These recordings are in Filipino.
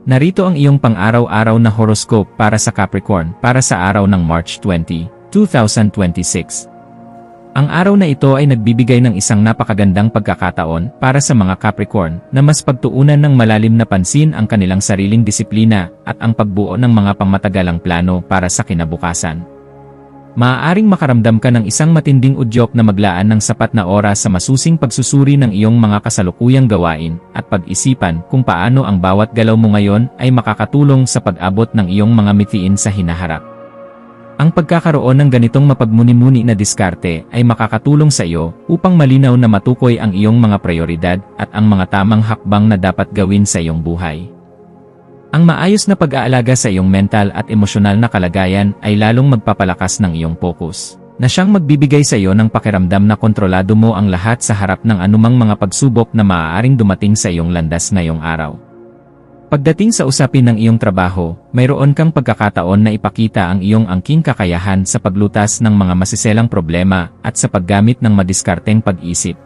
Narito ang iyong pang-araw-araw na horoscope para sa Capricorn para sa araw ng March 20, 2026. Ang araw na ito ay nagbibigay ng isang napakagandang pagkakataon para sa mga Capricorn na mas pagtuunan ng malalim na pansin ang kanilang sariling disiplina at ang pagbuo ng mga pangmatagalang plano para sa kinabukasan. Maaaring makaramdam ka ng isang matinding udyok na maglaan ng sapat na oras sa masusing pagsusuri ng iyong mga kasalukuyang gawain at pag-isipan kung paano ang bawat galaw mo ngayon ay makakatulong sa pag-abot ng iyong mga mithiin sa hinaharap. Ang pagkakaroon ng ganitong mapagmuni-muni na diskarte ay makakatulong sa iyo upang malinaw na matukoy ang iyong mga prioridad at ang mga tamang hakbang na dapat gawin sa iyong buhay. Ang maayos na pag-aalaga sa iyong mental at emosyonal na kalagayan ay lalong magpapalakas ng iyong focus, na siyang magbibigay sa iyo ng pakiramdam na kontrolado mo ang lahat sa harap ng anumang mga pagsubok na maaaring dumating sa iyong landas ngayong araw. Pagdating sa usapin ng iyong trabaho, mayroon kang pagkakataon na ipakita ang iyong angking kakayahan sa paglutas ng mga masiselang problema at sa paggamit ng madiskarteng pag-isip.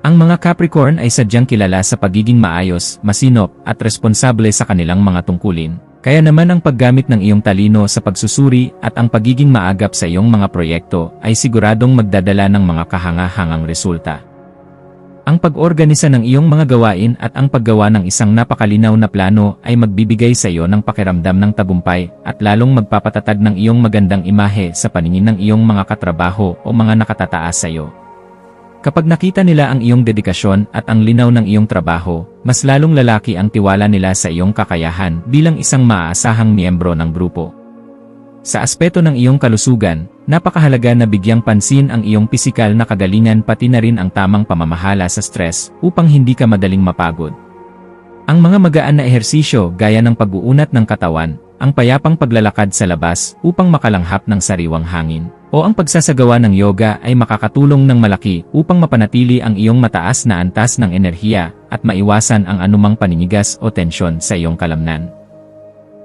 Ang mga Capricorn ay sadyang kilala sa pagiging maayos, masinop, at responsable sa kanilang mga tungkulin. Kaya naman ang paggamit ng iyong talino sa pagsusuri at ang pagiging maagap sa iyong mga proyekto ay siguradong magdadala ng mga kahanga-hangang resulta. Ang pag-organisa ng iyong mga gawain at ang paggawa ng isang napakalinaw na plano ay magbibigay sa iyo ng pakiramdam ng tagumpay at lalong magpapatatag ng iyong magandang imahe sa paningin ng iyong mga katrabaho o mga nakatataas sa iyo. Kapag nakita nila ang iyong dedikasyon at ang linaw ng iyong trabaho, mas lalong lalaki ang tiwala nila sa iyong kakayahan bilang isang maaasahang miyembro ng grupo. Sa aspeto ng iyong kalusugan, napakahalaga na bigyang pansin ang iyong pisikal na kagalingan pati na rin ang tamang pamamahala sa stress upang hindi ka madaling mapagod. Ang mga magaan na ehersisyo gaya ng pag-uunat ng katawan, ang payapang paglalakad sa labas upang makalanghap ng sariwang hangin, o ang pagsasagawa ng yoga ay makakatulong ng malaki upang mapanatili ang iyong mataas na antas ng enerhiya at maiwasan ang anumang paninigas o tensyon sa iyong kalamnan.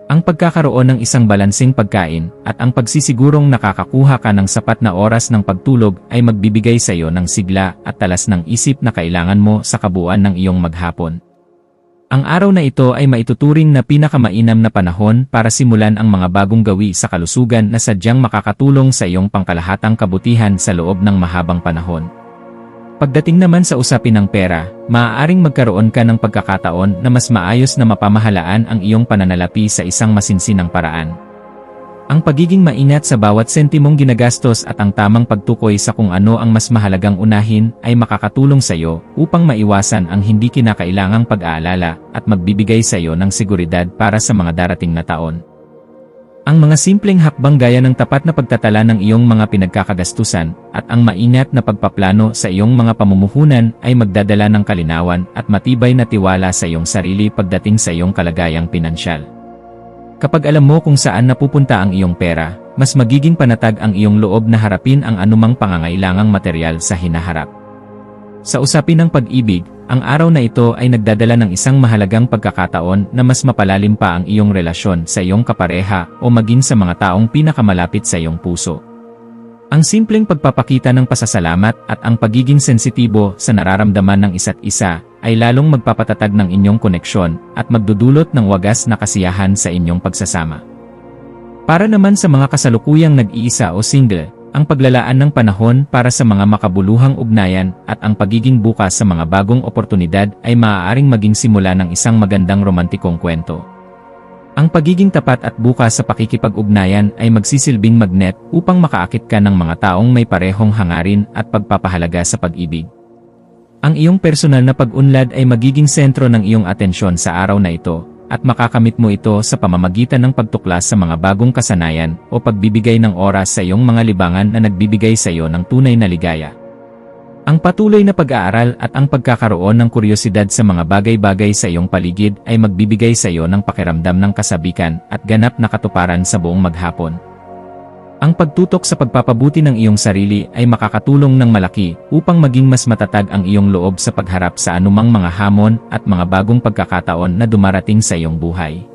Ang pagkakaroon ng isang balansing pagkain at ang pagsisigurong nakakakuha ka ng sapat na oras ng pagtulog ay magbibigay sa iyo ng sigla at talas ng isip na kailangan mo sa kabuuan ng iyong maghapon. Ang araw na ito ay maituturing na pinakamainam na panahon para simulan ang mga bagong gawi sa kalusugan na sadyang makakatulong sa iyong pangkalahatang kabutihan sa loob ng mahabang panahon. Pagdating naman sa usapin ng pera, maaaring magkaroon ka ng pagkakataon na mas maayos na mapamahalaan ang iyong pananalapi sa isang masinsinang paraan. Ang pagiging maingat sa bawat sentimong ginagastos at ang tamang pagtukoy sa kung ano ang mas mahalagang unahin ay makakatulong sa iyo upang maiwasan ang hindi kinakailangang pag-aalala at magbibigay sa iyo ng seguridad para sa mga darating na taon. Ang mga simpleng hakbang gaya ng tapat na pagtatala ng iyong mga pinagkakagastusan at ang maingat na pagpaplano sa iyong mga pamumuhunan ay magdadala ng kalinawan at matibay na tiwala sa iyong sarili pagdating sa iyong kalagayang pinansyal. Kapag alam mo kung saan napupunta ang iyong pera, mas magiging panatag ang iyong loob na harapin ang anumang pangangailangang material sa hinaharap. Sa usapin ng pag-ibig, ang araw na ito ay nagdadala ng isang mahalagang pagkakataon na mas mapalalim pa ang iyong relasyon sa iyong kapareha o maging sa mga taong pinakamalapit sa iyong puso. Ang simpleng pagpapakita ng pasasalamat at ang pagiging sensitibo sa nararamdaman ng isa't isa ay lalong magpapatatag ng inyong koneksyon at magdudulot ng wagas na kasiyahan sa inyong pagsasama. Para naman sa mga kasalukuyang nag-iisa o single, ang paglalaan ng panahon para sa mga makabuluhang ugnayan at ang pagiging bukas sa mga bagong oportunidad ay maaaring maging simula ng isang magandang romantikong kwento. Ang pagiging tapat at bukas sa pakikipag-ugnayan ay magsisilbing magnet upang makaakit ka ng mga taong may parehong hangarin at pagpapahalaga sa pag-ibig. Ang iyong personal na pag-unlad ay magiging sentro ng iyong atensyon sa araw na ito, at makakamit mo ito sa pamamagitan ng pagtuklas sa mga bagong kasanayan o pagbibigay ng oras sa iyong mga libangan na nagbibigay sa iyo ng tunay na ligaya. Ang patuloy na pag-aaral at ang pagkakaroon ng kuryosidad sa mga bagay-bagay sa iyong paligid ay magbibigay sa iyo ng pakiramdam ng kasabikan at ganap na katuparan sa buong maghapon. Ang pagtutok sa pagpapabuti ng iyong sarili ay makakatulong ng malaki upang maging mas matatag ang iyong loob sa pagharap sa anumang mga hamon at mga bagong pagkakataon na dumarating sa iyong buhay.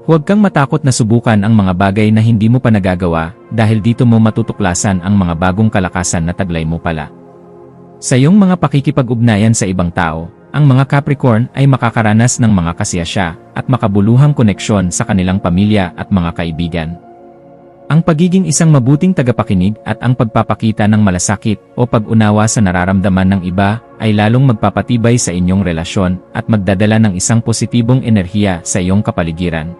Huwag kang matakot na subukan ang mga bagay na hindi mo pa nagagawa dahil dito mo matutuklasan ang mga bagong kalakasan na taglay mo pala. Sa iyong mga pakikipag-ugnayan sa ibang tao, ang mga Capricorn ay makakaranas ng mga kasiyasya at makabuluhang koneksyon sa kanilang pamilya at mga kaibigan. Ang pagiging isang mabuting tagapakinig at ang pagpapakita ng malasakit o pag-unawa sa nararamdaman ng iba ay lalong magpapatibay sa inyong relasyon at magdadala ng isang positibong enerhiya sa iyong kapaligiran.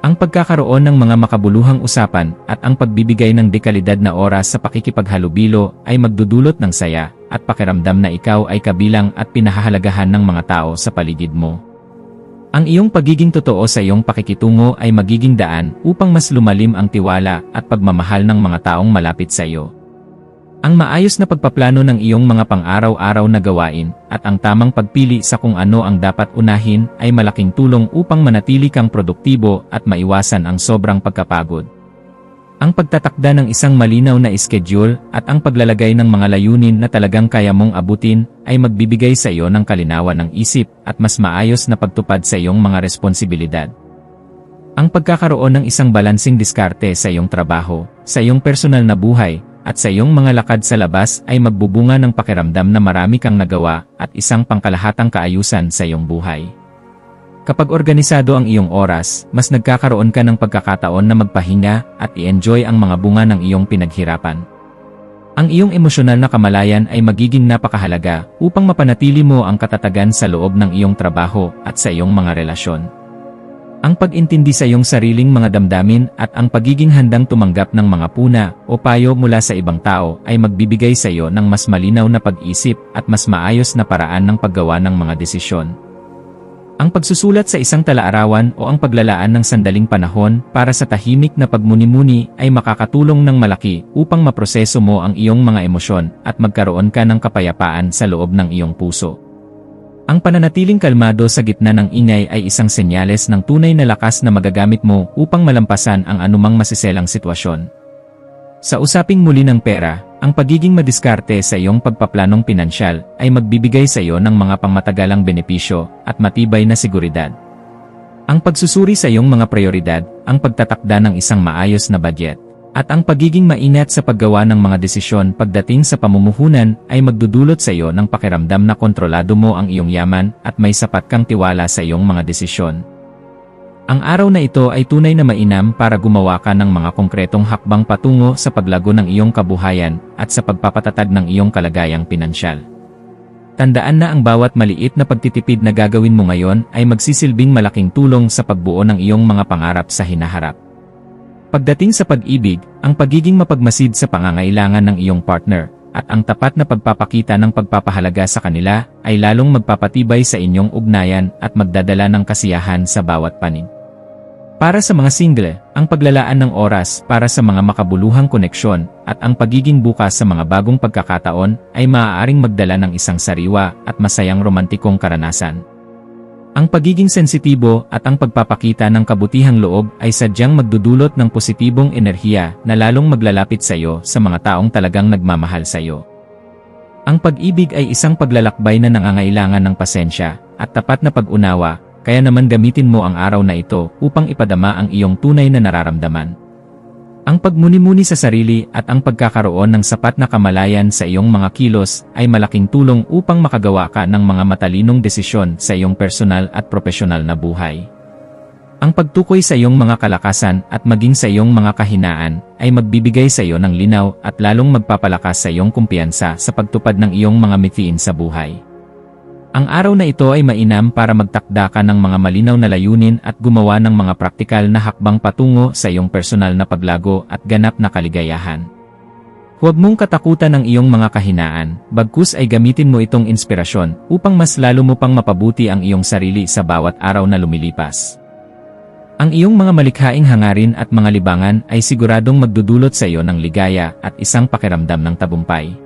Ang pagkakaroon ng mga makabuluhang usapan at ang pagbibigay ng dekalidad na oras sa pakikipaghalubilo ay magdudulot ng saya at pakiramdam na ikaw ay kabilang at pinahahalagahan ng mga tao sa paligid mo. Ang iyong pagiging totoo sa iyong pakikitungo ay magiging daan upang mas lumalim ang tiwala at pagmamahal ng mga taong malapit sa iyo. Ang maayos na pagpaplano ng iyong mga pang-araw-araw na gawain at ang tamang pagpili sa kung ano ang dapat unahin ay malaking tulong upang manatili kang produktibo at maiwasan ang sobrang pagkapagod. Ang pagtatakda ng isang malinaw na schedule at ang paglalagay ng mga layunin na talagang kaya mong abutin ay magbibigay sa iyo ng kalinawan ng isip at mas maayos na pagtupad sa iyong mga responsibilidad. Ang pagkakaroon ng isang balansing diskarte sa iyong trabaho, sa iyong personal na buhay, at sa iyong mga lakad sa labas ay magbubunga ng pakiramdam na marami kang nagawa at isang pangkalahatang kaayusan sa iyong buhay. Kapag organisado ang iyong oras, mas nagkakaroon ka ng pagkakataon na magpahinga at i-enjoy ang mga bunga ng iyong pinaghirapan. Ang iyong emosyonal na kamalayan ay magiging napakahalaga upang mapanatili mo ang katatagan sa loob ng iyong trabaho at sa iyong mga relasyon. Ang pag-intindi sa iyong sariling mga damdamin at ang pagiging handang tumanggap ng mga puna o payo mula sa ibang tao ay magbibigay sa iyo ng mas malinaw na pag-isip at mas maayos na paraan ng paggawa ng mga desisyon. Ang pagsusulat sa isang talaarawan o ang paglalaan ng sandaling panahon para sa tahimik na pagmuni-muni ay makakatulong ng malaki upang maproseso mo ang iyong mga emosyon at magkaroon ka ng kapayapaan sa loob ng iyong puso. Ang pananatiling kalmado sa gitna ng ingay ay isang senyales ng tunay na lakas na magagamit mo upang malampasan ang anumang masiselang sitwasyon. Sa usaping muli ng pera, ang pagiging madiskarte sa iyong pagpaplanong pinansyal ay magbibigay sa iyo ng mga pangmatagalang benepisyo at matibay na seguridad. Ang pagsusuri sa iyong mga prioridad, ang pagtatakda ng isang maayos na budget, at ang pagiging maingat sa paggawa ng mga desisyon pagdating sa pamumuhunan ay magdudulot sa iyo ng pakiramdam na kontrolado mo ang iyong yaman at may sapat kang tiwala sa iyong mga desisyon. Ang araw na ito ay tunay na mainam para gumawa ka ng mga konkretong hakbang patungo sa paglago ng iyong kabuhayan at sa pagpapatatag ng iyong kalagayang pinansyal. Tandaan na ang bawat maliit na pagtitipid na gagawin mo ngayon ay magsisilbing malaking tulong sa pagbuo ng iyong mga pangarap sa hinaharap. Pagdating sa pag-ibig, ang pagiging mapagmasid sa pangangailangan ng iyong partner at ang tapat na pagpapakita ng pagpapahalaga sa kanila ay lalong magpapatibay sa inyong ugnayan at magdadala ng kasiyahan sa bawat panig. Para sa mga single, ang paglalaan ng oras para sa mga makabuluhang koneksyon at ang pagiging bukas sa mga bagong pagkakataon ay maaaring magdala ng isang sariwa at masayang romantikong karanasan. Ang pagiging sensitibo at ang pagpapakita ng kabutihang loob ay sadyang magdudulot ng positibong enerhiya na lalong maglalapit sa iyo sa mga taong talagang nagmamahal sa iyo. Ang pag-ibig ay isang paglalakbay na nangangailangan ng pasensya at tapat na pag-unawa, kaya naman gamitin mo ang araw na ito upang ipadama ang iyong tunay na nararamdaman. Ang pagmuni-muni sa sarili at ang pagkakaroon ng sapat na kamalayan sa iyong mga kilos ay malaking tulong upang makagawa ka ng mga matalinong desisyon sa iyong personal at profesional na buhay. Ang pagtukoy sa iyong mga kalakasan at maging sa iyong mga kahinaan ay magbibigay sa iyo ng linaw at lalong magpapalakas sa iyong kumpiyansa sa pagtupad ng iyong mga mithiin sa buhay. Ang araw na ito ay mainam para magtakda ka ng mga malinaw na layunin at gumawa ng mga praktikal na hakbang patungo sa iyong personal na paglago at ganap na kaligayahan. Huwag mong katakutan ang iyong mga kahinaan, bagkus ay gamitin mo itong inspirasyon upang mas lalo mo pang mapabuti ang iyong sarili sa bawat araw na lumilipas. Ang iyong mga malikhaing hangarin at mga libangan ay siguradong magdudulot sa iyo ng ligaya at isang pakiramdam ng tagumpay.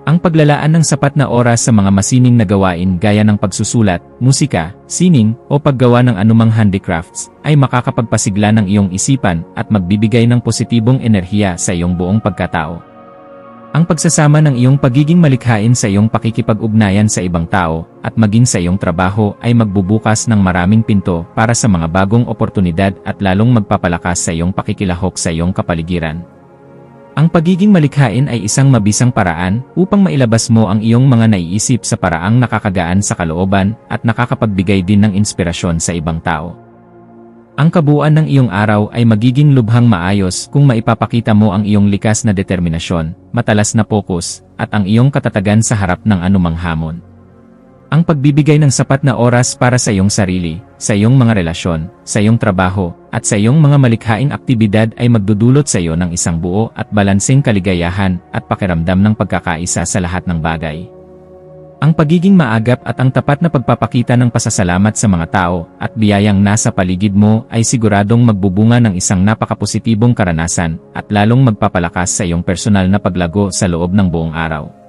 Ang paglalaan ng sapat na oras sa mga masining na gawain gaya ng pagsusulat, musika, sining, o paggawa ng anumang handicrafts ay makakapagpasigla ng iyong isipan at magbibigay ng positibong enerhiya sa iyong buong pagkatao. Ang pagsasama ng iyong pagiging malikhain sa iyong pakikipag-ugnayan sa ibang tao at maging sa iyong trabaho ay magbubukas ng maraming pinto para sa mga bagong oportunidad at lalong magpapalakas sa iyong pakikilahok sa iyong kapaligiran. Ang pagiging malikhain ay isang mabisang paraan upang mailabas mo ang iyong mga naiisip sa paraang nakakagaan sa kalooban at nakakapagbigay din ng inspirasyon sa ibang tao. Ang kabuuan ng iyong araw ay magiging lubhang maayos kung maipapakita mo ang iyong likas na determinasyon, matalas na focus, at ang iyong katatagan sa harap ng anumang hamon. Ang pagbibigay ng sapat na oras para sa iyong sarili, sa iyong mga relasyon, sa iyong trabaho, at sa iyong mga malikhaing aktibidad ay magdudulot sa iyo ng isang buo at balanseng kaligayahan at pakiramdam ng pagkakaisa sa lahat ng bagay. Ang pagiging maagap at ang tapat na pagpapakita ng pasasalamat sa mga tao at biyayang nasa paligid mo ay siguradong magbubunga ng isang napakapositibong karanasan at lalong magpapalakas sa iyong personal na paglago sa loob ng buong araw.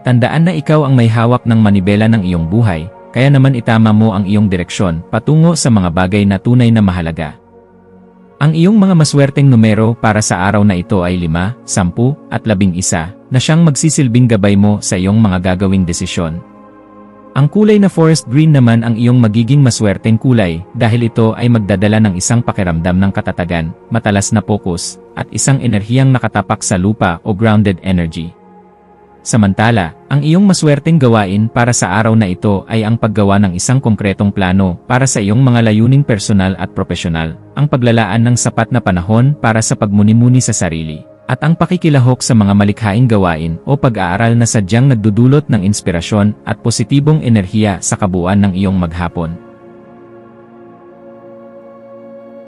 Tandaan na ikaw ang may hawak ng manibela ng iyong buhay, kaya naman itama mo ang iyong direksyon patungo sa mga bagay na tunay na mahalaga. Ang iyong mga maswerteng numero para sa araw na ito ay 5, 10, at 11 na siyang magsisilbing gabay mo sa iyong mga gagawing desisyon. Ang kulay na forest green naman ang iyong magiging maswerteng kulay dahil ito ay magdadala ng isang pakiramdam ng katatagan, matalas na focus, at isang enerhiyang nakatapak sa lupa o grounded energy. Samantala, ang iyong maswerteng gawain para sa araw na ito ay ang paggawa ng isang konkretong plano para sa iyong mga layuning personal at profesional, ang paglalaan ng sapat na panahon para sa pagmuni-muni sa sarili, at ang pakikilahok sa mga malikhaing gawain o pag-aaral na sadyang nagdudulot ng inspirasyon at positibong enerhiya sa kabuuan ng iyong maghapon.